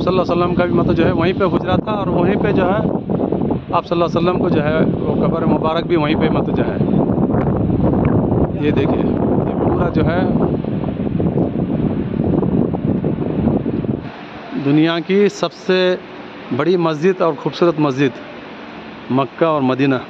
आप सल्लल्लाहु अलैहि वसल्लम का भी मतलब जो है वहीं पे गुजरा था, और वहीं पे जो है आप सल्लल्लाहु अलैहि वसल्लम को जो है वो कब्र मुबारक भी वहीं पे मतलब जो है। ये देखिए, ये पूरा जो है दुनिया की सबसे बड़ी मस्जिद और खूबसूरत मस्जिद मक्का और मदीना।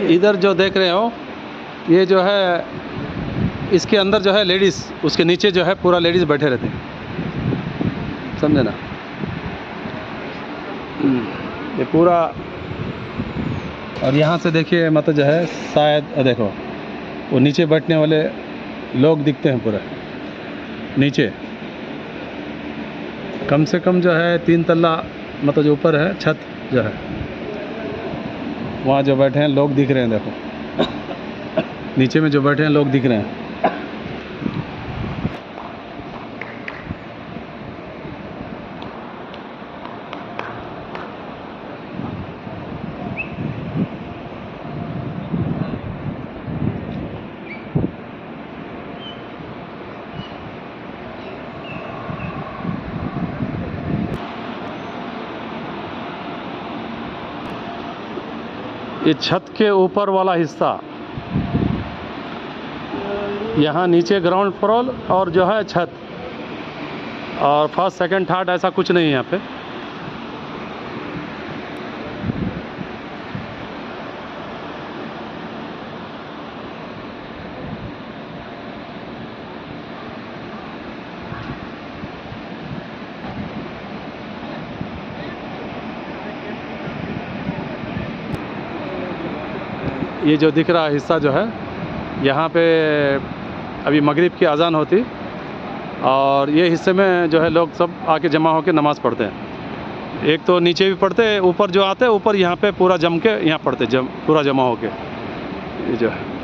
इधर जो देख रहे हो ये जो है इसके अंदर जो है लेडीज़, उसके नीचे जो है पूरा लेडीज़ बैठे रहते हैं, समझे ना। ये पूरा, और यहाँ से देखिए मतलब जो है शायद देखो वो नीचे बैठने वाले लोग दिखते हैं पूरा नीचे। कम से कम जो है 3 तल्ला मतलब जो ऊपर है छत जो है, वहाँ जो बैठे हैं लोग दिख रहे हैं, देखो नीचे में जो बैठे हैं लोग दिख रहे हैं। ये छत के ऊपर वाला हिस्सा, यहाँ नीचे ग्राउंड फ्लोर और जो है छत, और फर्स्ट सेकंड थर्ड ऐसा कुछ नहीं है यहाँ पे। ये जो दिख रहा हिस्सा जो है, यहाँ पे अभी मगरिब की अजान होती, और ये हिस्से में जो है लोग सब आके जमा होकर नमाज़ पढ़ते हैं। एक तो नीचे भी पढ़ते, ऊपर जो आते हैं ऊपर यहाँ पे पूरा जम के यहाँ पढ़ते, पूरा जमा होके ये जो है।